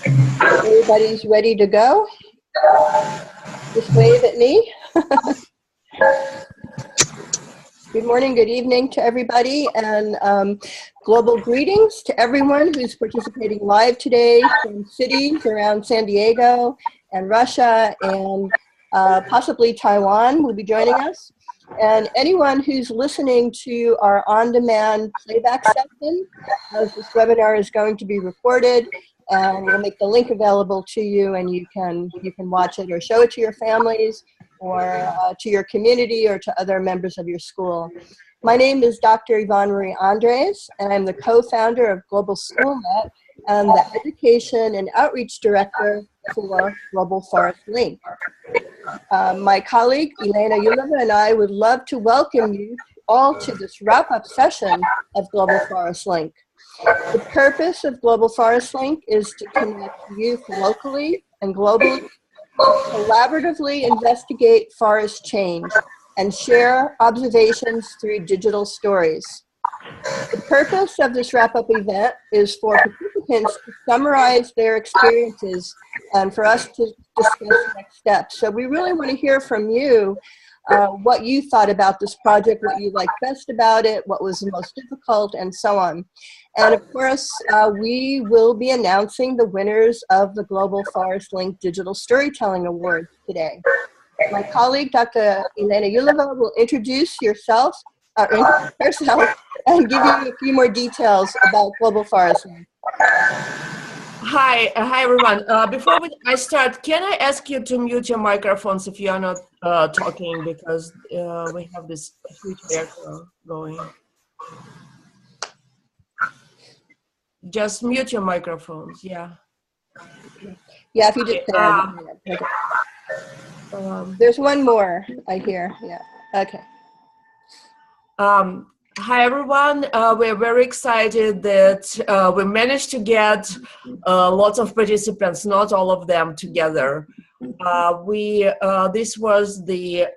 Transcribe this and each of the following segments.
Everybody's ready to go? Just wave at me. Good morning, good evening to everybody, and global greetings to everyone who's participating live today from cities around San Diego and Russia and possibly Taiwan will be joining us. And anyone who's listening to our on-demand playback session, as this webinar is going to be recorded, and we'll make the link available to you, and you can watch it or show it to your families or to your community or to other members of your school. My name is Dr. Yvonne Marie Andres, and I'm the co-founder of Global SchoolNet and the Education and Outreach Director for Global Forest Link. My colleague, Elena Yulaeva, and I would love to welcome you all to this wrap-up session of Global Forest Link. The purpose of Global Forest Link is to connect youth locally and globally, collaboratively investigate forest change, and share observations through digital stories. The purpose of this wrap-up event is for participants to summarize their experiences and for us to discuss next steps. So we really want to hear from you what you thought about this project, what you liked best about it, what was the most difficult, and so on. And of course, we will be announcing the winners of the Global Forest Link Digital Storytelling Award today. My colleague, Dr. Elena Yulaeva, will introduce herself and give you a few more details about Global Forest Link. Hi everyone. Before I start, can I ask you to mute your microphones if you are not talking, because we have this huge echo going. Just mute your microphones. Yeah. Yeah, if you just there's one more I hear. Yeah. Okay. Hi everyone, we're very excited that we managed to get lots of participants, not all of them together. This was the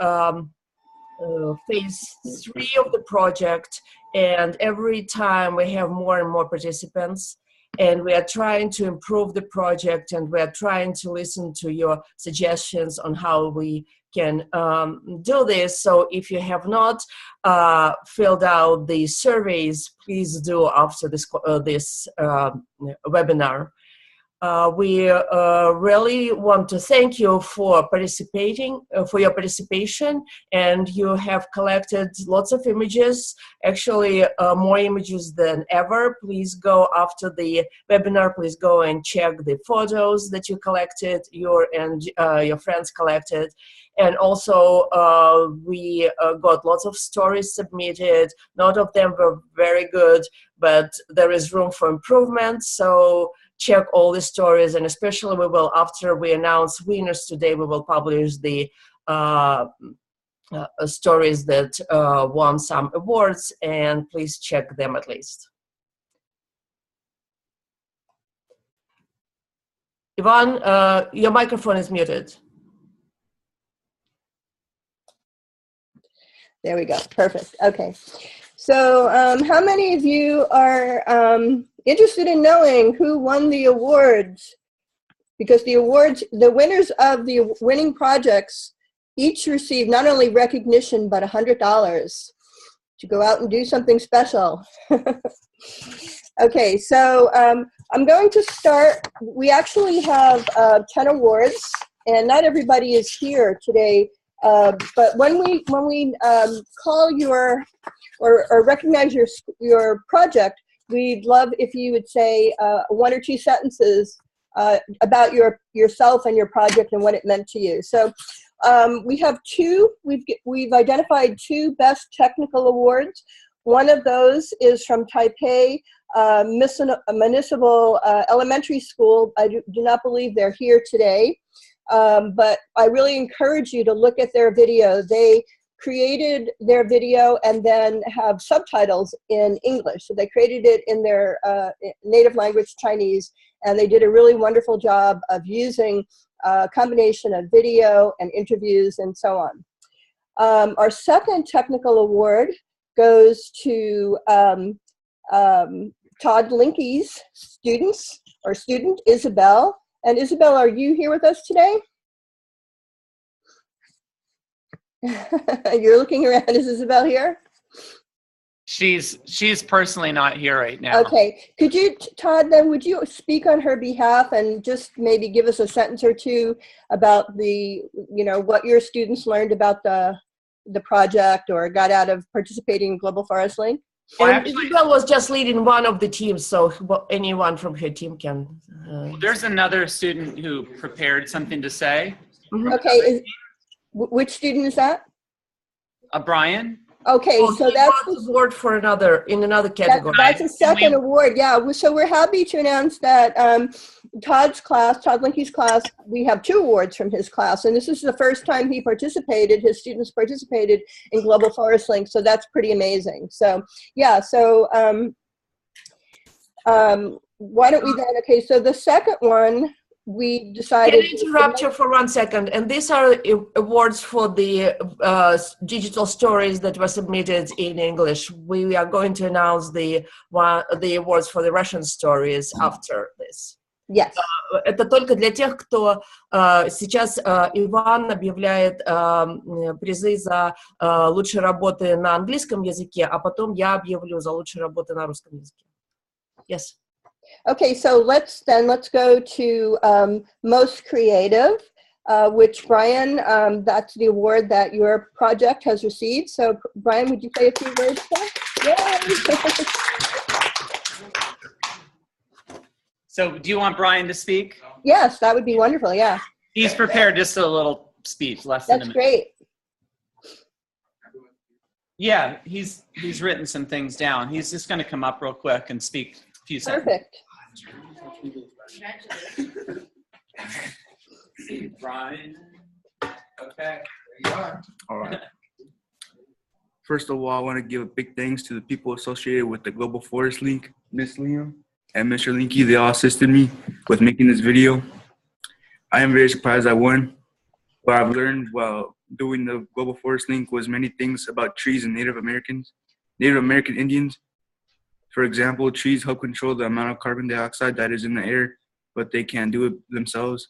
phase 3 of the project, and every time we have more and more participants, and we are trying to improve the project, and we are trying to listen to your suggestions on how we can do this. So if you have not filled out the surveys, please do after this webinar. We really want to thank you for participating, for your participation, and you have collected lots of images, actually more images than ever. Please go after the webinar, please go and check the photos that you collected, your friends collected. And also, we got lots of stories submitted. None of them were very good, but there is room for improvement. So check all the stories, and especially we will, after we announce winners today, we will publish the stories that won some awards, and please check them at least. Yvonne, your microphone is muted. There we go. Perfect. Okay. So how many of you are interested in knowing who won the awards? Because the winners of the winning projects each received not only recognition, but $100 to go out and do something special. Okay, so I'm going to start. We actually have 10 awards, and not everybody is here today. But when we call your or recognize your project, we'd love if you would say 1 or 2 sentences about yourself and your project and what it meant to you. So we have we've identified 2 best technical awards. One of those is from Taipei Municipal Elementary School. I do not believe they're here today. But I really encourage you to look at their video. They created their video and then have subtitles in English. So they created it in their native language, Chinese, and they did a really wonderful job of using a combination of video and interviews and so on. Our second technical award goes to Todd Linke's student, Isabel. And Isabel, are you here with us today? You're looking around. Is Isabel here? She's personally not here right now. Okay. Could you, Todd, then would you speak on her behalf and just maybe give us a sentence or two about the, what your students learned about the project or got out of participating in Global Forest Link? Well, actually, Isabel was just leading one of the teams, so anyone from her team can. There's another student who prepared something to say. Okay. Which student is that? Brian. Okay, so that's the award for another category. That's a second award, yeah. So we're happy to announce that Todd Linke's class, we have 2 awards from his class, and this is the first time his students participated in Global Forest Link, so that's pretty amazing. So, yeah, so why don't we then, okay, so the second one, we decided. Can I interrupt you for 1 second? And these are awards for the digital stories that were submitted in English. We are going to announce the awards for the Russian stories after this. Yes. Это только для тех, кто сейчас Иван объявляет призы за лучшие работы на английском языке, а потом я объявлю за лучшие работы на русском языке. Yes. Okay, so let's go to most creative, which Brian, that's the award that your project has received. So Brian, would you say a few words there? Yay! So do you want Brian to speak? Yes, that would be wonderful, yeah. He's prepared just a little speech, less than a minute. That's great. Yeah, he's written some things down. He's just going to come up real quick and speak a few seconds. Perfect. Brian. Okay, there you are. All right. First of all, I want to give a big thanks to the people associated with the Global Forest Link, Miss Liam and Mr. Linky. They all assisted me with making this video. I am very surprised I won. What I've learned while doing the Global Forest Link was many things about trees and Native American Indians. For example, trees help control the amount of carbon dioxide that is in the air, but they can't do it themselves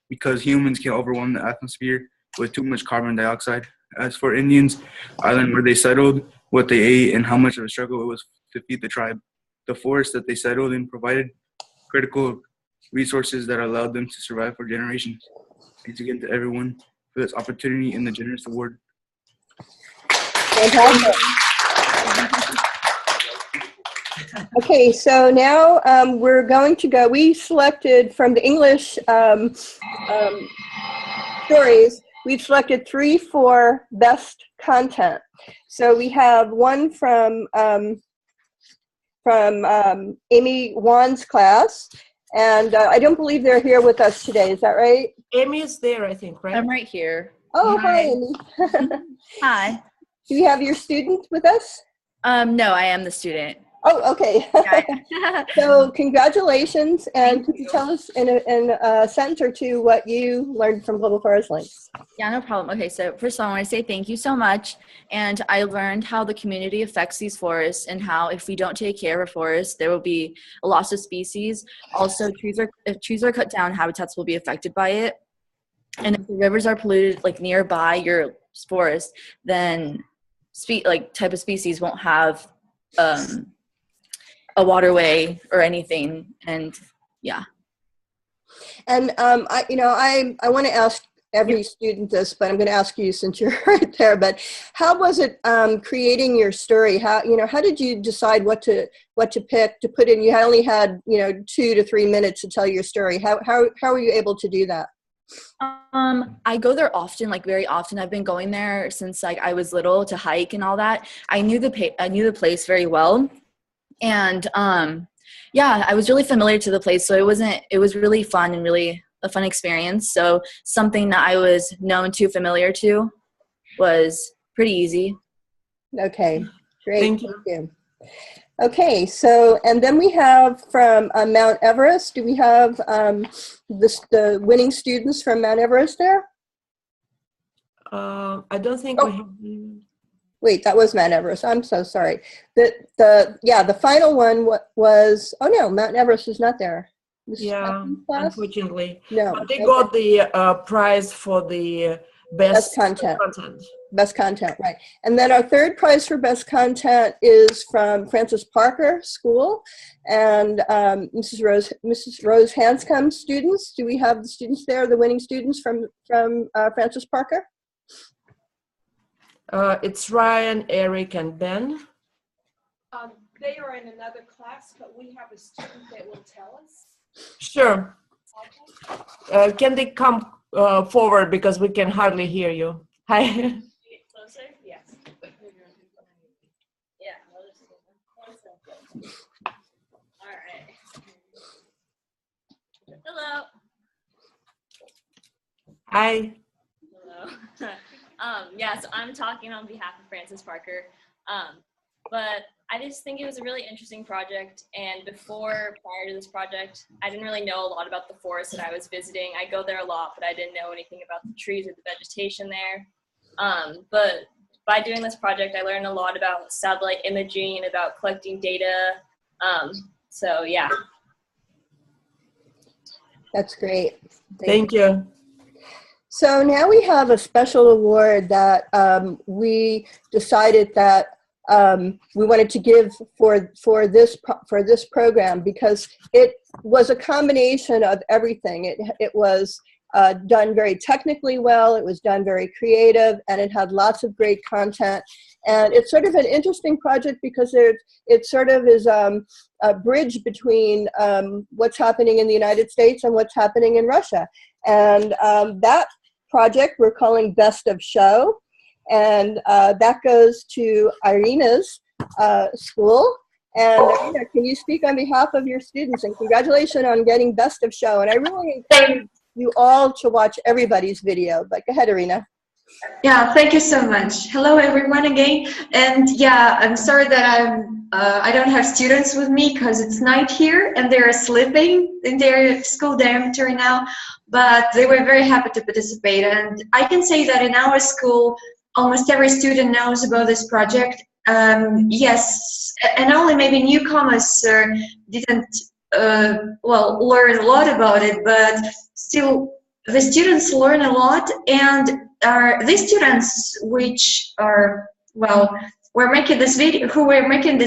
because humans can overwhelm the atmosphere with too much carbon dioxide. As for Indians, I learned where they settled, what they ate, and how much of a struggle it was to feed the tribe. The forest that they settled in provided critical resources that allowed them to survive for generations. Thanks again to everyone for this opportunity and the generous award. Fantastic. Okay, so now we're going to go. We selected from the English stories, we've selected 3 for best content. So we have one from Amy Wan's class, and I don't believe they're here with us today. Is that right? Amy is there, I think, right? I'm right here. Oh, hi, Amy. Hi. Do you have your student with us? No, I am the student. Oh, okay. So congratulations, and could you tell us in a sentence or two what you learned from Global Forest Link? Yeah, no problem. Okay, so first of all, I want to say thank you so much. And I learned how the community affects these forests and how if we don't take care of a forest, there will be a loss of species. Also, if trees are cut down, habitats will be affected by it. And if the rivers are polluted like nearby your forest, then type of species won't have a waterway or anything, and yeah. And I want to ask every student this, but I'm going to ask you since you're right there. But how was it creating your story? How did you decide what to pick to put in? You only had 2 to 3 minutes to tell your story. How were you able to do that? I go there often, very often. I've been going there since I was little to hike and all that. I knew the place very well. And yeah, I was really familiar to the place, so it was really fun and really a fun experience. So something that I was familiar to was pretty easy. Okay, great. Thank you. Okay, so and then we have from Mount Everest. Do we have the winning students from Mount Everest there? I don't think we have. Wait, that was Mount Everest. I'm so sorry. The final one was, oh no, Mount Everest is not there. Yeah, unfortunately. No. But they got the prize for the best content. Best content, right. And then our third prize for best content is from Francis Parker School and Mrs. Rose Hanscom students. Do we have the students there, the winning students from Francis Parker? It's Ryan, Eric, and Ben. They are in another class, but we have a student that will tell us. Sure. Can they come forward because we can hardly hear you? Hi. Closer? Yes. Yeah. All right. Hello. Hi. Hello. Yeah, so I'm talking on behalf of Francis Parker. But I just think it was a really interesting project. And prior to this project, I didn't really know a lot about the forest that I was visiting. I go there a lot, but I didn't know anything about the trees or the vegetation there. But by doing this project, I learned a lot about satellite imaging and about collecting data. So yeah. That's great. Thank you. So now we have a special award that we decided that we wanted to give for this program because it was a combination of everything. It was done very technically well, it was done very creative, and it had lots of great content. And it's sort of an interesting project because it sort of is a bridge between what's happening in the United States and what's happening in Russia. And that project we're calling Best of Show. And that goes to Irina's school. And Irina, can you speak on behalf of your students? And congratulations on getting Best of Show. And I really encourage you all to watch everybody's video. But go ahead, Irina. Yeah, thank you so much. Hello, everyone again. And yeah, I'm sorry that I don't have students with me because it's night here and they're sleeping in their school dormitory now. But they were very happy to participate. And I can say that in our school, almost every student knows about this project. Yes, and only maybe newcomers didn't learn a lot about it, but still the students learn a lot. And these students which are were making this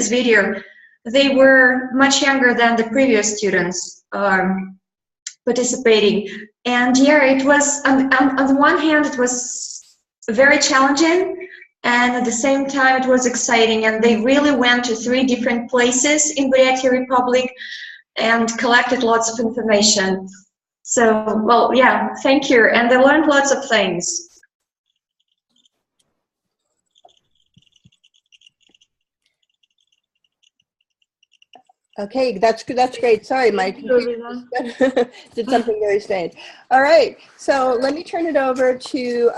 video, they were much younger than the previous students participating. And yeah, it was on the one hand it was very challenging, and at the same time it was exciting, and they really went to 3 different places in Buryatia Republic and collected lots of information. So, well, yeah, thank you, and they learned lots of things. Okay, that's great. Sorry, Mike. Did something very strange. All right, so let me turn it over to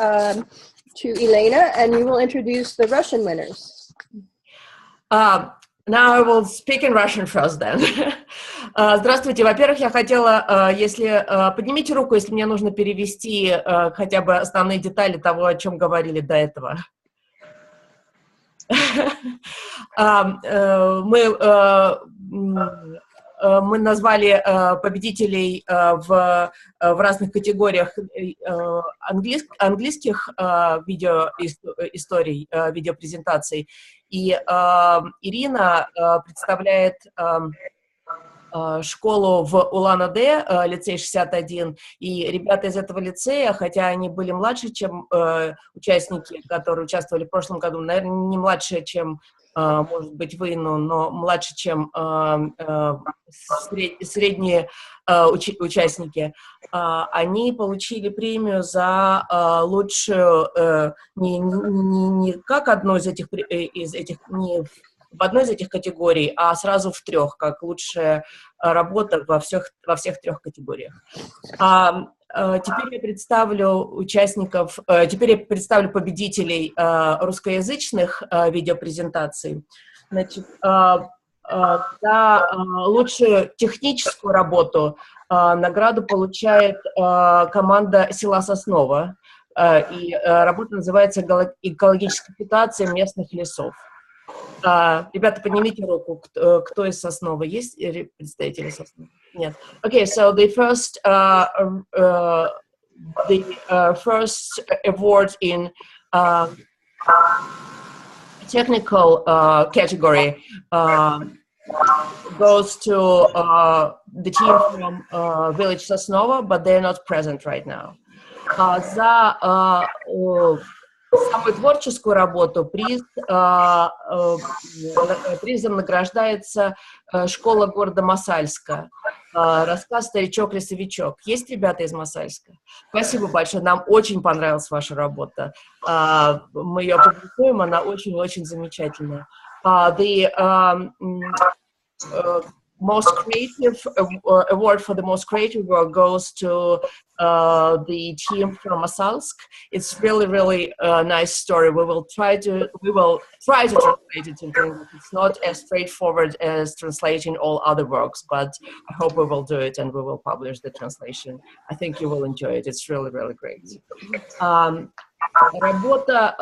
Elena, and you will introduce the Russian winners. Now I will speak in Russian first then. Здравствуйте. Во-первых, я хотела, если поднимите руку, если мне нужно перевести хотя бы основные детали того, о чем говорили до этого. Мы назвали победителей в разных категориях английских видеоисторий, видеопрезентаций. И Ирина представляет школу в Улан-Удэ, лицей 61, и ребята из этого лицея, хотя они были младше, чем участники, которые участвовали в прошлом году, наверное, не младше, чем, может быть, вы, но младше, чем средние участники, они получили премию за лучшую, не как одну из этих, не в одной из этих категорий, а сразу в 3, как лучшая работа во всех 3 категориях. Теперь я представлю победителей русскоязычных видеопрезентаций. Значит, за лучшую техническую работу награду получает команда села Соснова. И работа называется «Экологическая капитация местных лесов». Ребята, поднимите руку, кто из Соснова. Есть представители Соснова? Нет. Okay, so the first award in technical category goes to the team from village Sosnovo, but they're not present right now. За самую творческую работу призом награждается школа города Мосальска. Рассказ «Старичок-лесовичок». Есть ребята из Мосальска? Спасибо большое, нам очень понравилась ваша работа. Мы ее опубликуем, она очень-очень замечательная. Most creative award for the most creative work goes to the team from Masalsk. It's really a nice story. We will try to translate it into English. It's not as straightforward as translating all other works, but I hope we will do it and we will publish the translation. I think you will enjoy it. It's really great. Работа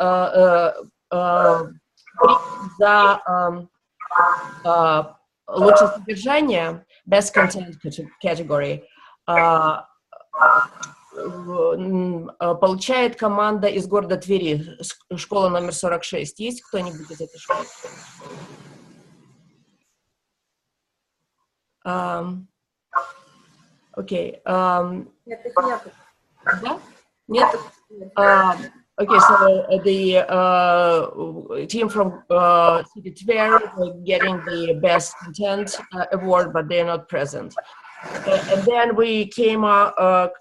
за лучшее содержание, best content category, получает команда из города Твери, школа номер 46. Есть кто-нибудь из этой школы? Окей. Да? Нет? Okay, so the team from City Tver getting the best content award, but they're not present. And then we came up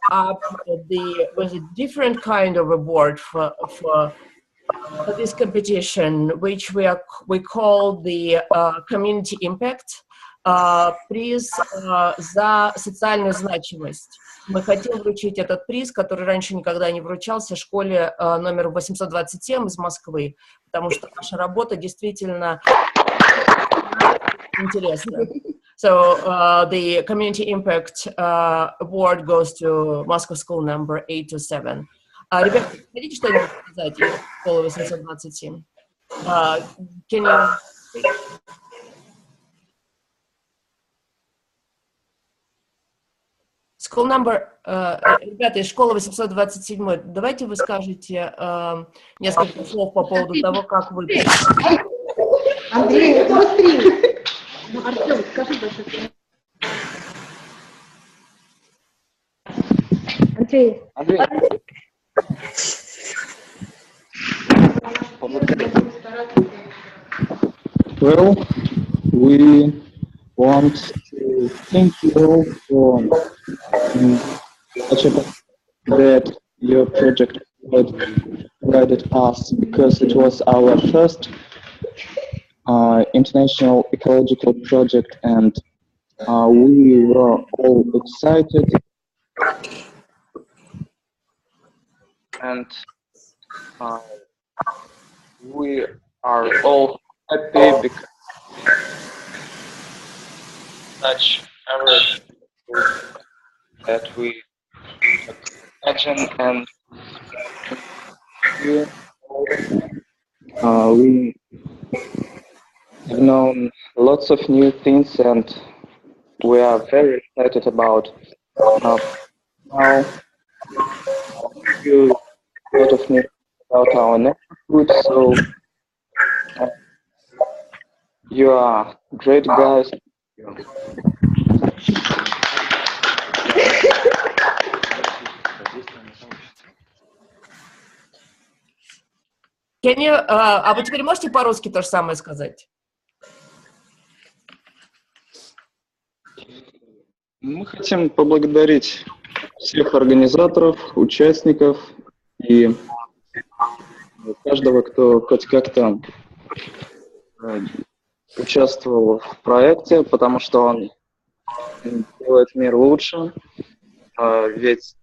with a different kind of award for this competition, which we call the community impact. Приз за социальную значимость. Мы хотим вручить этот приз, который раньше никогда не вручался, школе номер 827 из Москвы, потому что наша работа действительно интересна. So the community impact award goes to Moscow School number 827. Ребята, хотите что-нибудь сказать из школы 827? Can you... School number, ребята, из школы 827, давайте вы скажете несколько слов по поводу того, как вы... Андрей, быстрее! Артем, скажи большое. Андрей. Well, we want to thank you all for that your project provided us, because it was our first international ecological project, and we were all excited and we are all happy because such errors that we imagine, and we have known lots of new things, and we are very excited about now you a lot of news about our neighborhood. So you are great guys. Can you, а вы теперь можете по-русски то же самое сказать? Мы хотим поблагодарить всех организаторов, участников и каждого, кто хоть как-то участвовал в проекте, потому что он делает мир лучше, ведь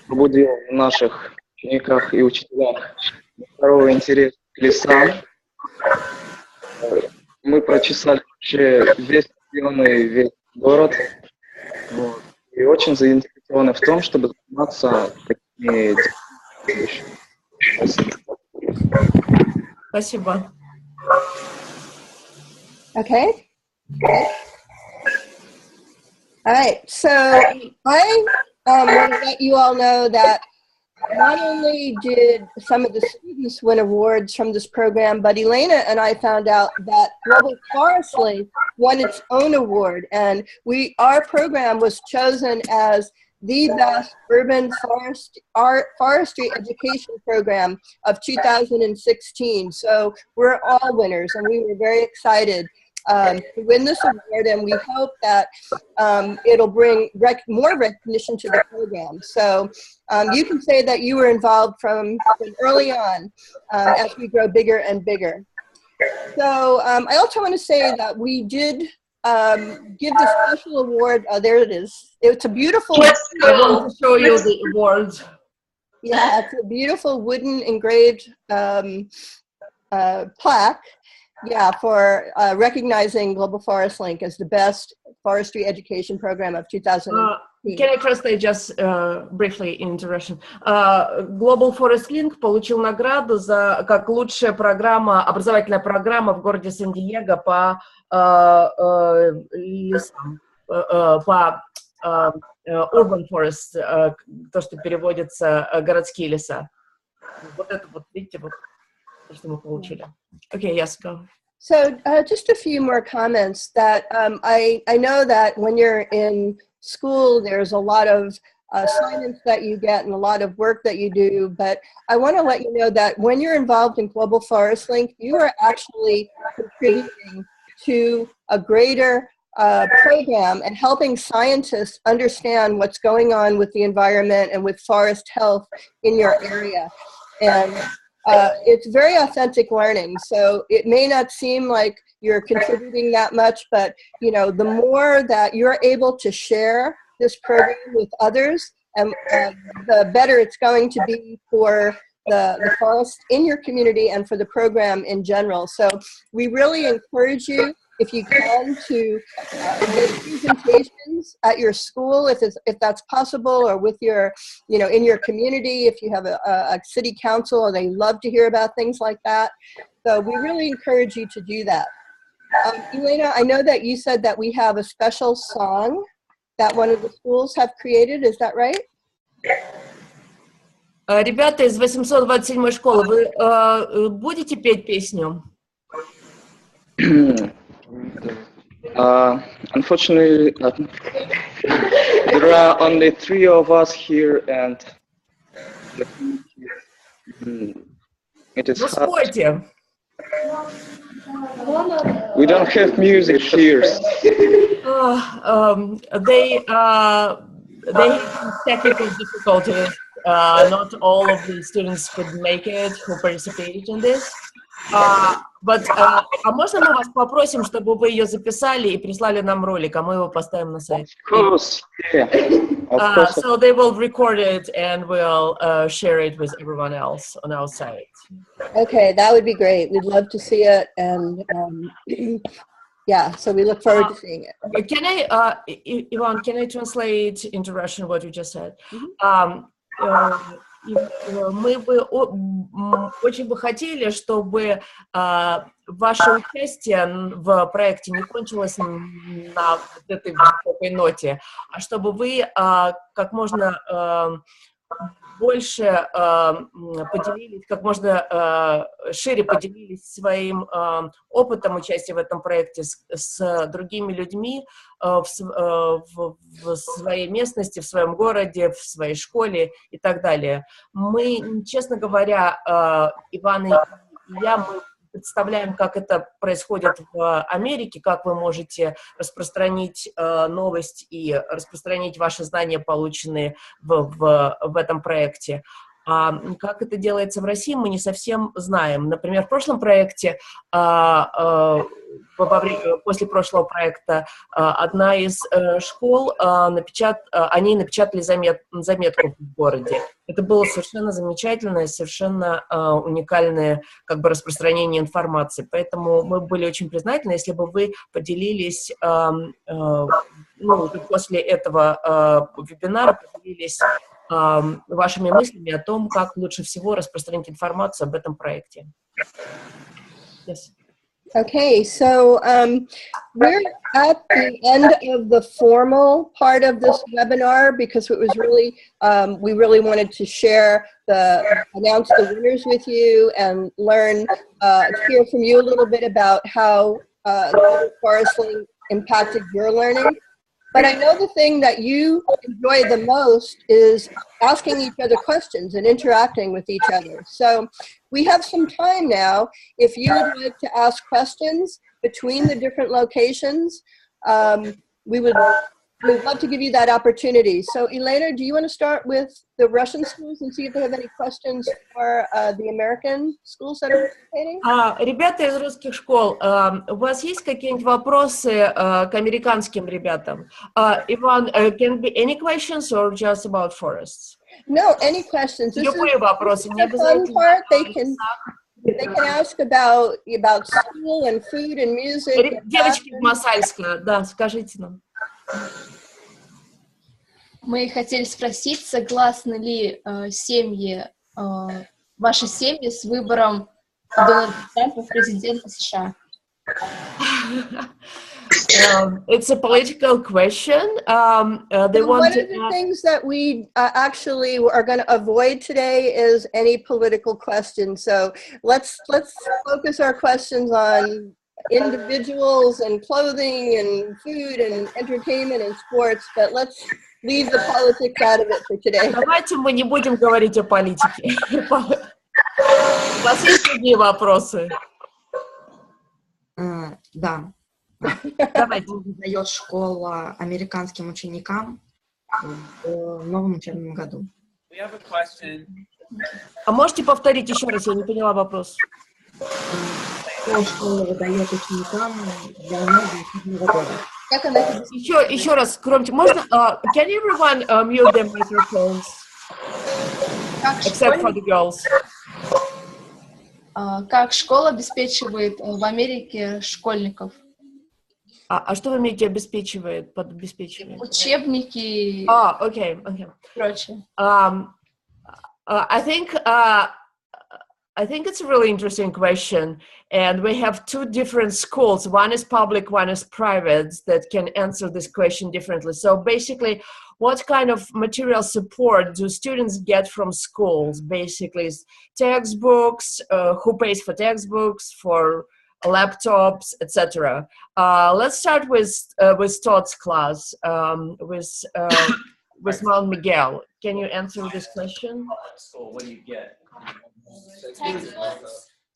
пробудил в наших учениках и учителях здоровый интерес к лесам. Мы прочесали вообще весь регион и весь город, вот, и очень заинтересованы в том, чтобы заниматься такими Спасибо. Okay. All right. So I want to let you all know that not only did some of the students win awards from this program, but Elena and I found out that Global Forestry won its own award, and our program was chosen as the best urban forestry education program of 2016. So we're all winners, and we were very excited to win this award, and we hope that it'll bring more recognition to the program. So you can say that you were involved from early on as we grow bigger and bigger. So I also want to say that we did give the special award. There it is. It's a beautiful. I want to show you the award. Yeah, it's a beautiful wooden engraved plaque. Yeah, for recognizing Global Forest Link as the best forestry education program of 2018. Can I translate just briefly into Russian? Global Forest Link получил награду за как лучшая программа, образовательная программа в городе Сан-Диего по лесам, по urban forest, то, что переводится городские леса. Вот это вот, видите, вот то, что мы получили. Okay, yes, go. So just a few more comments that I know that when you're in school, there's a lot of assignments that you get and a lot of work that you do, but I want to let you know that when you're involved in Global Forest Link, you are actually contributing to a greater program and helping scientists understand what's going on with the environment and with forest health in your area. And it's very authentic learning. So it may not seem like you're contributing that much, but you know, the more that you're able to share this program with others, and the better it's going to be for the forest in your community and for the program in general. So we really encourage you, if you can, to make presentations at your school, if that's possible, or with your, you know, in your community, if you have a city council, and they love to hear about things like that. So we really encourage you to do that. Elena, I know that you said that we have a special song that one of the schools have created. Is that right? Ребята из 827 школы, вы будете петь песню? Unfortunately, there are only 3 of us here, and it is hard. Спойте. We don't have music here. They have technical difficulties. Not all of the students could make it who participated in this. But можно мы вас попросим, чтобы вы ее записали и прислали нам ролик, а мы его поставим на сайт? Of course, yeah. Of course. So they will record it and we'll share it with everyone else on our site. Okay, that would be great. We'd love to see it, and yeah, so we look forward to seeing it. Can I, Ivan, can I translate into Russian what you just said? Мы бы очень бы хотели, чтобы ваше участие в проекте не кончилось на этой высокой ноте, а чтобы вы как можно больше поделились, как можно шире поделились своим опытом участия в этом проекте с другими людьми в своей местности, в своем городе, в своей школе и так далее. Мы, честно говоря, Иван и я, мы представляем, как это происходит в Америке, как вы можете распространить новость и распространить ваши знания, полученные в этом проекте. А как это делается в России, мы не совсем знаем. Например, в прошлом проекте, после прошлого проекта, одна из школ, они напечатали заметку в городе. Это было совершенно замечательное, совершенно уникальное как бы распространение информации. Поэтому мы были очень признательны, если бы вы поделились, после этого вебинара, поделились вашими мыслями о том, как лучше всего распространить информацию об этом проекте. Yes. Okay, so we're at the end of the formal part of this webinar because it was really, we really wanted to announce the winners with you and learn, hear from you a little bit about how Forest Link impacted your learning. But I know the thing that you enjoy the most is asking each other questions and interacting with each other. So we have some time now. If you would like to ask questions between the different locations, we'd love to give you that opportunity. So Elena, do you want to start with the Russian schools and see if they have any questions for the American schools that are participating? Ребята из русских школ, у вас есть какие-нибудь вопросы к американским ребятам? Иван, can be any questions or just about forests? No, any questions. Любые вопросы, не The fun обязательно. part, they can ask about school and food and music. Девочки из Масальска, да, скажите нам. Мы хотели спросить, согласны ли ваши семьи с выбором Дональда Трампа в президента США? It's a political question. They want one of the things that we actually are going to avoid today is any political questions. So let's focus our questions on individuals and clothing and food and entertainment and sports, but let's leave the politics out of it for today. Давайте мы не будем говорить о политике. У вас есть другие вопросы? Да. Давайте. Дает школа американским ученикам в новом учебном году. We have a question. А можете повторить еще раз? Я не поняла вопрос. Что школа выдает ученикам для нового учебного года? Еще раз, громче. Можно? Can everyone mute their microphones? Except for the girls. Как школа обеспечивает в Америке школьников? А что вы имеете обеспечивает, под обеспечивает? Учебники. Okay. Прочее. I think it's a really interesting question, and we have two different schools. One is public, one is private, that can answer this question differently. So basically, what kind of material support do students get from schools? Basically, textbooks, who pays for textbooks, for laptops, etc. Let's start with Todd's class, with Mount Miguel. Can you answer this question? School, what do you get?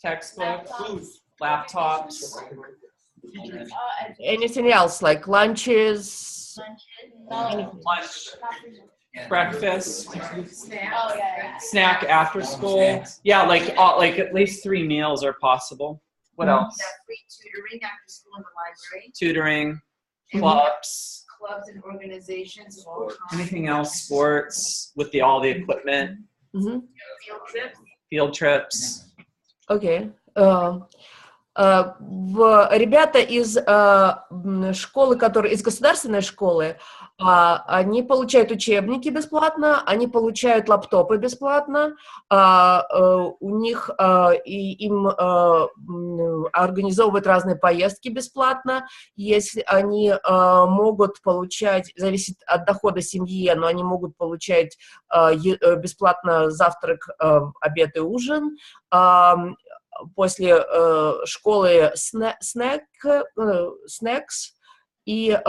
Textbooks, laptops. Anything else, like lunches? Lunch, breakfast, snack after school. Yeah, like at least 3 meals are possible. What else? Free tutoring after school in the library. Tutoring, clubs. Clubs and organizations of all kinds. Anything else? Sports with all the equipment. Field trips. Okay. Ребята из школы, которые из государственной школы, они получают учебники бесплатно, они получают лаптопы бесплатно, у них им организовывают разные поездки бесплатно, если они могут получать, зависит от дохода семьи, но они могут получать бесплатно завтрак, обед и ужин, после школы snacks, и,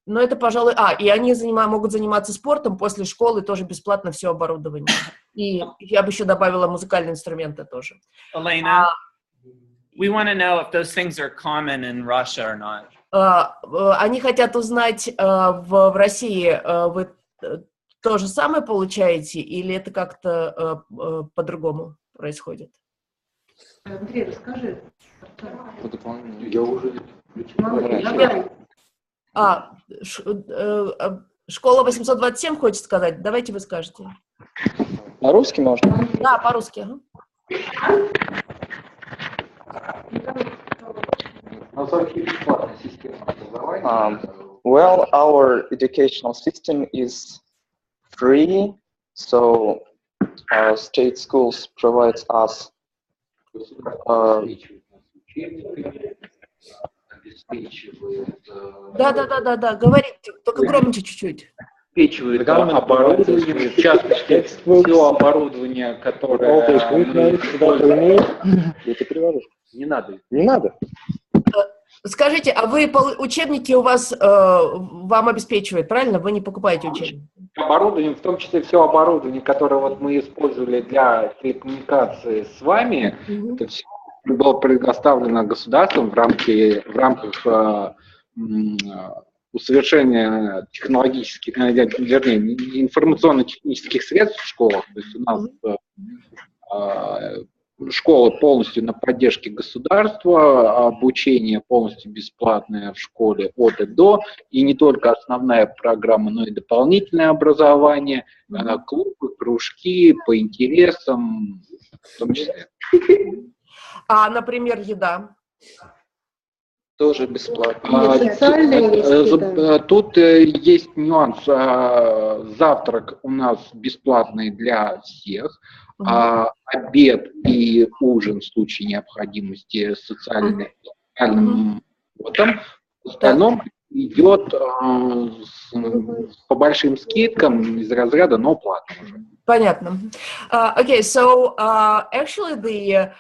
но это, пожалуй, и они могут заниматься спортом после школы, тоже бесплатно все оборудование. И я бы еще добавила музыкальные инструменты тоже. Elena, we want to know if those things are common in Russia or not. Они хотят узнать, в России вы то же самое получаете, или это как-то по-другому происходит? Андрей, расскажи. Я уже... Школа 827 хочет сказать? Давайте вы скажете. По-русски можно? Да, по-русски. Well, our educational system is free, so state schools provides us Да, говорите, только громче чуть-чуть. Обеспечивает оборудование, в частности, все оборудование, которое мы используем. Не надо. Не надо. Скажите, а вы учебники у вас вам обеспечивают, правильно? Вы не покупаете учебники? Оборудование, в том числе все оборудование, которое вот мы использовали для телекоммуникации с вами, это все было предоставлено государством в рамках усовершенствования технологических, вернее, информационно-технических средств в школах. То есть у нас школы полностью на поддержке государства, обучение полностью бесплатное в школе от и до, и не только основная программа, но и дополнительное образование, клубы, кружки по интересам, в том числе. А, например, еда? Тоже бесплатно. Тут есть нюанс. Завтрак у нас бесплатный для всех. Обед и ужин в случае необходимости социальным работам. В остальном идет по большим скидкам из разряда, но платно уже. Понятно. Okay, so actually the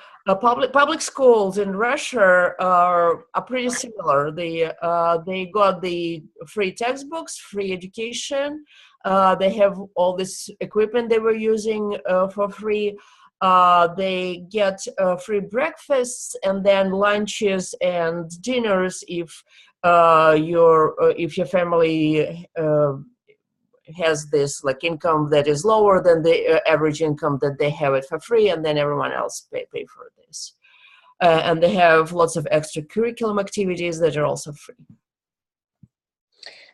public schools in Russia are pretty similar. They got the free textbooks, free education. They have all this equipment they were using for free. They get free breakfasts and then lunches and dinners if your family has this like income that is lower than the average income, that they have it for free, and then everyone else pay for this. And they have lots of extracurricular activities that are also free.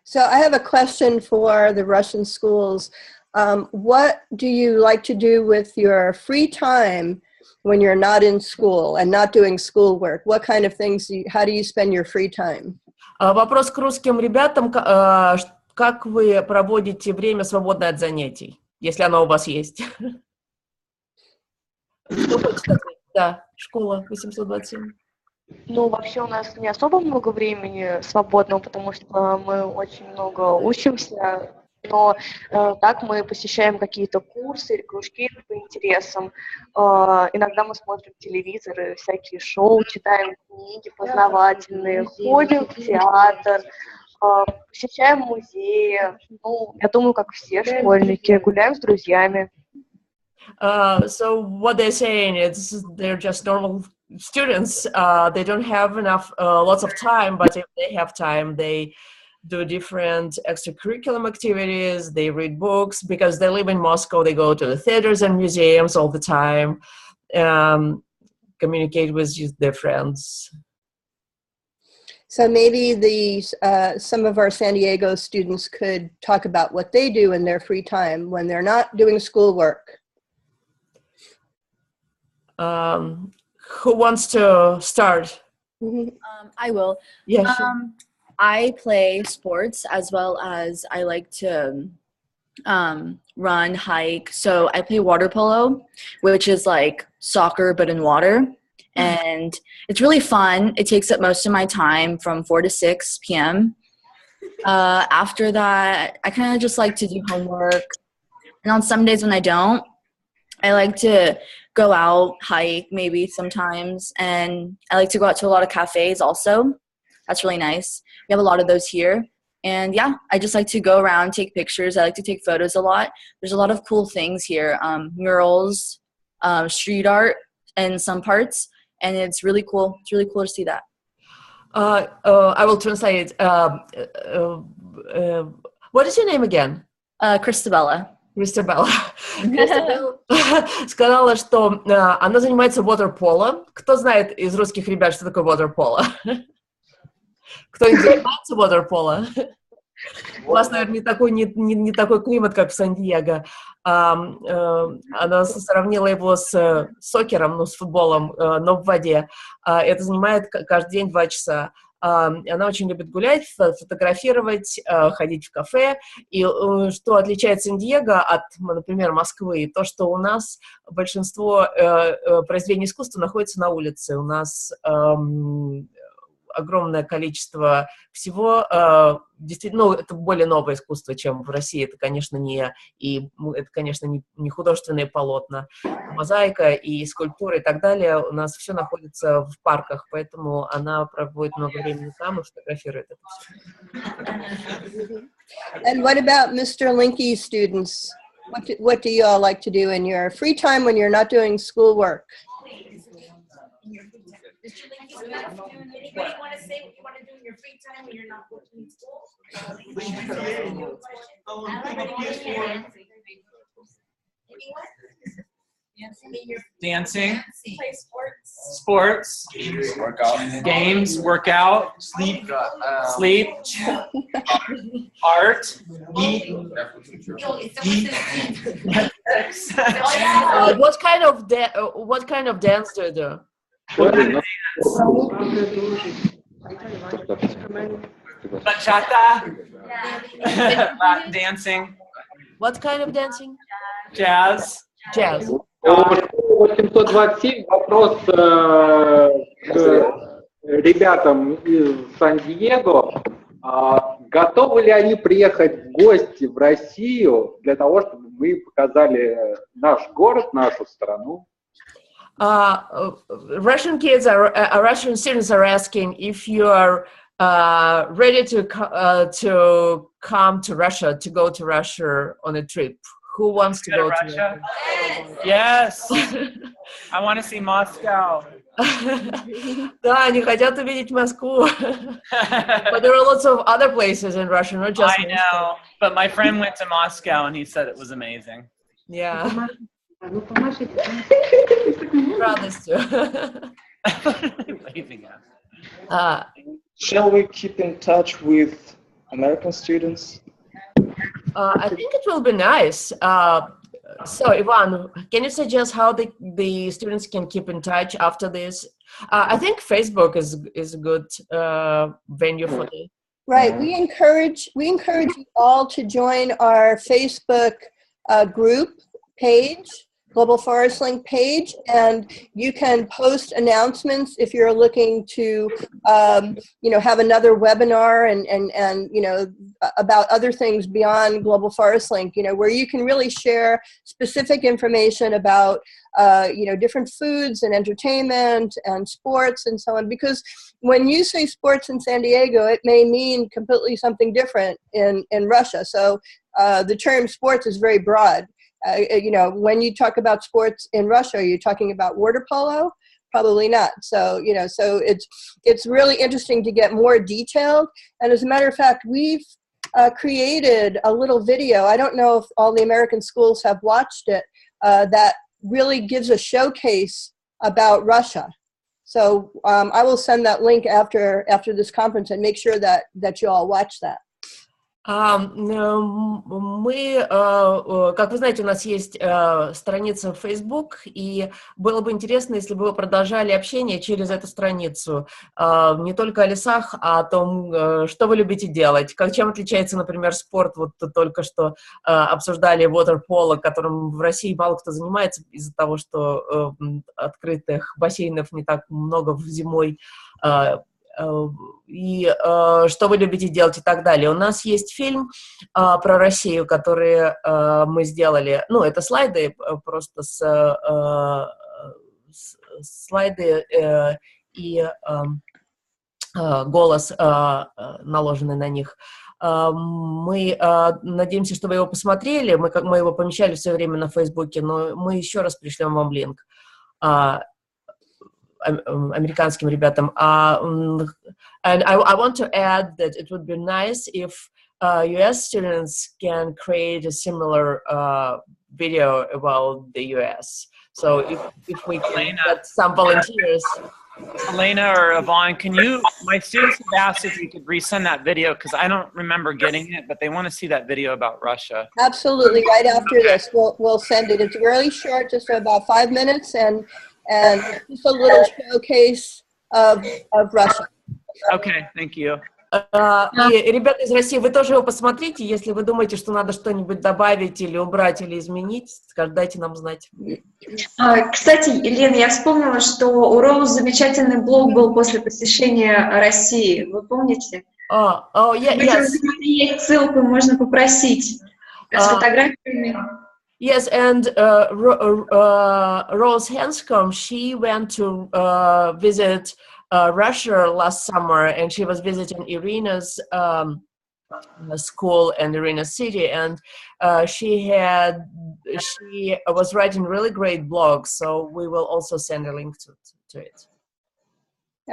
So I have a question for the Russian schools. What do you like to do with your free time when you're not in school and not doing schoolwork? What kind of things, how do you spend your free time? Вопрос к русским ребятам. Как вы проводите время, свободное от занятий, если оно у вас есть? Что хочет ответить? Да, школа 827. Ну, вообще у нас не особо много времени свободного, потому что мы очень много учимся, но так мы посещаем какие-то курсы или кружки по интересам. Иногда мы смотрим телевизор, всякие шоу, читаем книги познавательные, ходим в театр, посещаем музеи. Ну, я думаю, как все школьники, гуляем с друзьями. So what they're saying is they're just normal students. They don't have lots of time, but if they have time, they do different extracurricular activities. They read books. Because they live in Moscow, they go to the theaters and museums all the time, communicate with their friends. So maybe some of our San Diego students could talk about what they do in their free time when they're not doing schoolwork. Who wants to start? I will. Yeah, sure. I play sports as well as I like to run, hike. So I play water polo, which is like soccer but in water. And it's really fun. It takes up most of my time from 4 to 6 p.m. After that, I kind of just like to do homework. And on some days when I don't, I like to go out, hike maybe sometimes. And I like to go out to a lot of cafes also. That's really nice. We have a lot of those here. And yeah, I just like to go around, take pictures. I like to take photos a lot. There's a lot of cool things here. Murals, street art in some parts. And it's really cool. It's really cool to see that. I will translate. What is your name again? Christabella. Christabella. Christabella сказала, что она занимается waterpolo. Кто знает из русских ребят, что такое waterpolo? Кто-нибудь занимается waterpolo? У вас, наверное, не такой климат, как в Сан-Диего. Она сравнила его с сокером, ну, с футболом, но в воде. Это занимает каждый день 2 часа. Она очень любит гулять, фотографировать, ходить в кафе. И что отличает Сан-Диего от, например, Москвы, то, что у нас большинство произведений искусства находится на улице. У нас огромное количество всего, действительно, ну, это более новое искусство, чем в России, это, конечно, не художественные полотна, мозаика и скульптура и так далее, у нас все находится в парках, поэтому она проводит много времени там и фотографирует это все. And what about Mr. Linky's students? What do you all like to do in your free time when you're not doing schoolwork? Anybody want to say what you want to do in your free time when you're not working in school? Dancing. Play sports. Sports. Games, workout, sleep, art, eat. What kind of dance do you do? Bachata. Latin dancing. What kind of dancing? Jazz. Jazz. 827 вопрос к ребятам из Сан-Диего. Готовы ли они приехать в гости в Россию для того, чтобы мы показали наш город, нашу страну? Russian students are asking if you are ready to come to Russia, to go to Russia on a trip. Who wants to go to Russia? Yes. I want to see Moscow. Да, они хотят увидеть Москву. But there are lots of other places in Russia, not just I know, but my friend went to Moscow and he said it was amazing. Yeah. Радостью. Shall we keep in touch with American students? I think it will be nice. So, Ivan, can you suggest how the students can keep in touch after this? I think Facebook is a good venue for this. Right. We encourage you all to join our Facebook group page, Global Forest Link page, and you can post announcements if you're looking to, have another webinar and about other things beyond Global Forest Link, where you can really share specific information about, different foods and entertainment and sports and so on. Because when you say sports in San Diego, it may mean completely something different in Russia. So the term sports is very broad. When you talk about sports in Russia, are you talking about water polo? Probably not. So, so it's really interesting to get more detailed. And as a matter of fact, we've created a little video. I don't know if all the American schools have watched it, that really gives a showcase about Russia. So I will send that link after this conference and make sure that you all watch that. Мы, как вы знаете, у нас есть страница в Facebook, и было бы интересно, если бы вы продолжали общение через эту страницу. Не только о лесах, а о том, что вы любите делать, чем отличается, например, спорт. Вот только что обсуждали waterpolo, которым в России мало кто занимается из-за того, что открытых бассейнов не так много зимой, и что вы любите делать и так далее. У нас есть фильм про Россию, который мы сделали. Ну, это слайды, просто слайды и голос, наложенный на них. Мы надеемся, что вы его посмотрели. Мы его помещали все время на Фейсбуке, но мы еще раз пришлем вам линк. Американским ребятам. And I want to add that it would be nice if US students can create a similar video about the US. So if we can get some volunteers. Elena or Yvonne, my students have asked if you could resend that video because I don't remember getting it, but they want to see that video about Russia. Absolutely, right after this, we'll send it. It's really short, just about 5 minutes, and just a little showcase of Russia. Okay, thank you. И, ребята из России, вы тоже его посмотрите. Если вы думаете, что надо что-нибудь добавить или убрать, или изменить, дайте нам знать. Кстати, Елена, я вспомнила, что у Роуз замечательный блог был после посещения России. Вы помните? Yes. Есть ссылку, можно попросить с фотографиями. Yes, and Rose Hanscom, she went to visit Russia last summer, and she was visiting Irina's school and Irina's city, and she was writing really great blogs, so we will also send a link to it.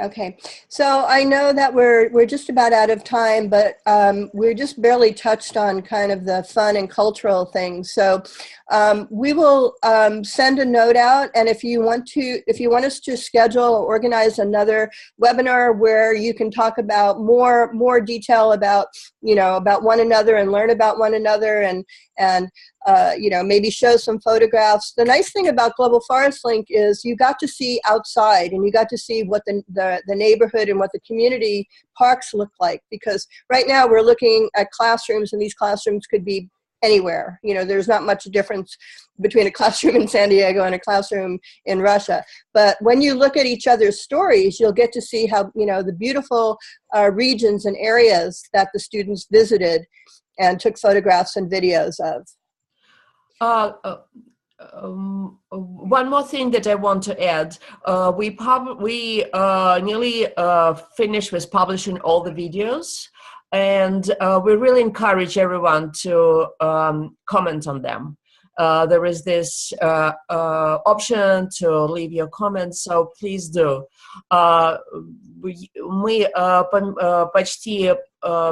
Okay, so I know that we're just about out of time, but we're just barely touched on kind of the fun and cultural things. So we will send a note out, and if you want us to schedule or organize another webinar where you can talk about more detail about about one another and learn about one another and maybe show some photographs. The nice thing about Global Forest Link is you got to see outside, and you got to see what the neighborhood and what the community parks look like, because right now we're looking at classrooms, and these classrooms could be anywhere. There's not much difference between a classroom in San Diego and a classroom in Russia. But when you look at each other's stories, you'll get to see how, the beautiful regions and areas that the students visited and took photographs and videos of. One more thing that I want to add. We nearly finished with publishing all the videos, and we really encourage everyone to comment on them. There is this option to leave your comments, so please do. Мы почти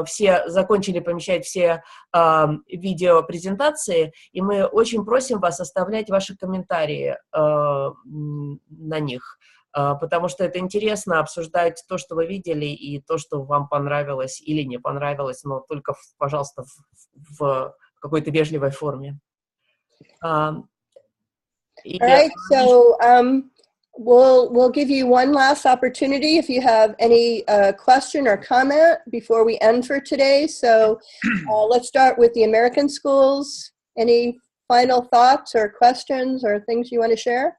все закончили помещать все видеопрезентации, и мы очень просим вас оставлять ваши комментарии на них, потому что это интересно обсуждать то, что вы видели, и то, что вам понравилось или не понравилось, но только, пожалуйста, в какой-то вежливой форме. All right, so we'll give you one last opportunity if you have any question or comment before we end for today. So let's start with the American schools. Any final thoughts or questions or things you want to share?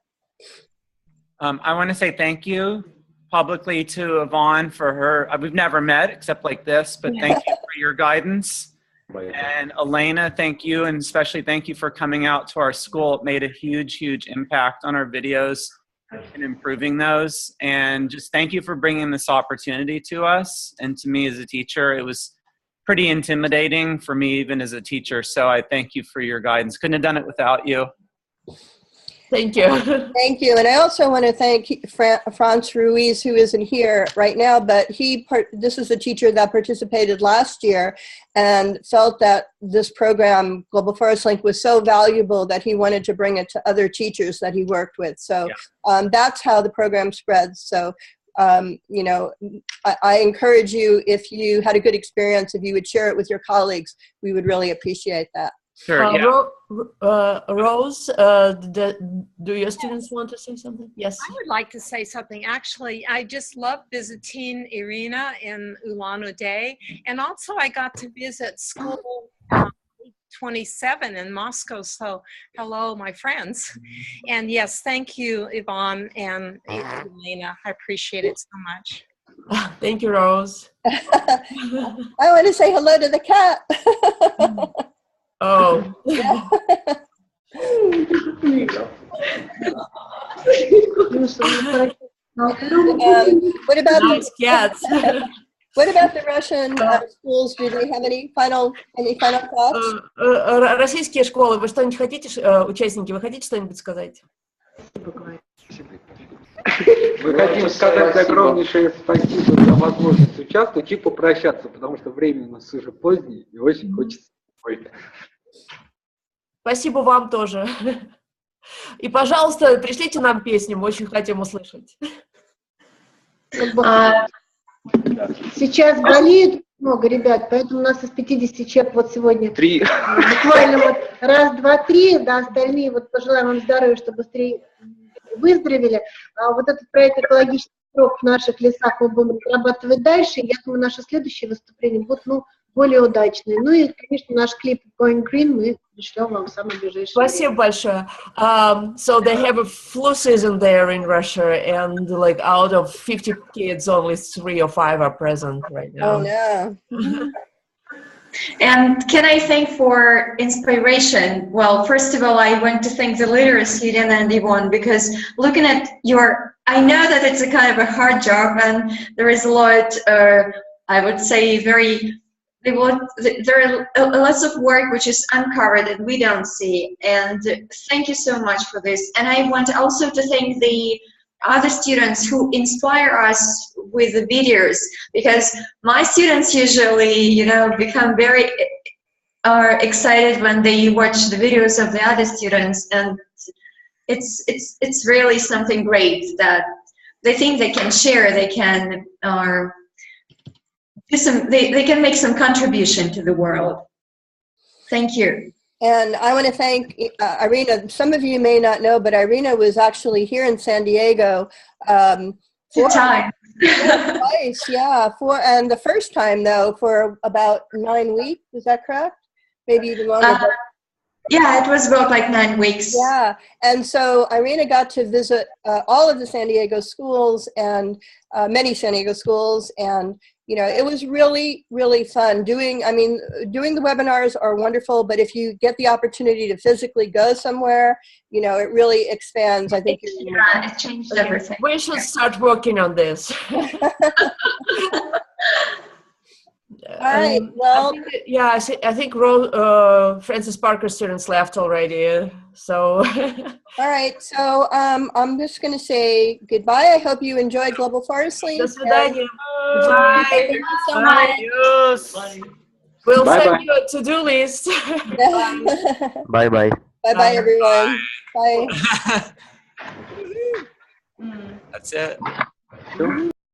I want to say thank you publicly to Yvonne for her. We've never met except like this, but thank you for your guidance. And Elena, thank you, and especially thank you for coming out to our school. It made a huge, huge impact on our videos and improving those. And just thank you for bringing this opportunity to us. And to me as a teacher, it was pretty intimidating for me even as a teacher. So I thank you for your guidance. Couldn't have done it without you. Thank you. Thank you. And I also want to thank Franz Ruiz, who isn't here right now, but this is a teacher that participated last year and felt that this program, Global Forest Link, was so valuable that he wanted to bring it to other teachers that he worked with. So that's how the program spreads. So, I encourage you, if you had a good experience, if you would share it with your colleagues, we would really appreciate that. Sure, yeah. Rose, do your students want to say something? Yes. I would like to say something. Actually, I just love visiting Irina in Ulan-Ude, and also I got to visit school 27 in Moscow. So, hello, my friends. And yes, thank you, Yvonne and Elena. I appreciate it so much. Thank you, Rose. I want to say hello to the cat. Oh. What about nice cats? What about the Russian schools? Do they have any final thoughts? Российские школы, вы что-нибудь хотите, участники, вы хотите что-нибудь сказать? Мы хотим сказать огромнейшее спасибо за возможность участвовать и попрощаться, потому что время у нас уже позднее и очень хочется. Спасибо вам тоже. И, пожалуйста, пришлите нам песню, мы очень хотим услышать. Сейчас болеет много ребят, поэтому у нас из 50 человек вот сегодня 3. Буквально вот раз, два, три, да, остальные вот пожелаем вам здоровья, чтобы быстрее выздоровели. А вот этот проект экологический срок в наших лесах мы будем разрабатывать дальше. Я думаю, наши следующие выступления будут, более удачные. Ну и, конечно, наш клип Going Green мы пришлем вам в самое ближайшее Спасибо большое. So they have a flu season there in Russia, and like out of 50 kids, only 3 or 5 are present right now. Oh, no. And can I thank for inspiration? Well, first of all, I want to thank the leaders, Elena and Yvonne, because looking at I know that it's a kind of a hard job and there is a lot, I would say there are lots of work which is uncovered and we don't see. And thank you so much for this. And I want also to thank the other students who inspire us with the videos, because my students usually, become very excited when they watch the videos of the other students, and it's really something great that they think they can share, they can they can make some contribution to the world. Thank you. And I want to thank Irina. Some of you may not know, but Irina was actually here in San Diego. 2 times. Twice, yeah. And the first time, though, for about 9 weeks. Is that correct? Maybe even longer. Yeah, it was about like 9 weeks. Yeah, and so Irina got to visit all of the San Diego schools and many San Diego schools, and it was really, really fun. Doing the webinars are wonderful, but if you get the opportunity to physically go somewhere, it really expands. I think it changed everything. We should start working on this. All right. Well, I think Francis Parker students left already. So. All right. So I'm just going to say goodbye. I hope you enjoyed Global Forestry. До свидания. Bye. Thank you so much. We'll send you a to-do list. Bye bye. Bye bye, everyone. Bye. That's it.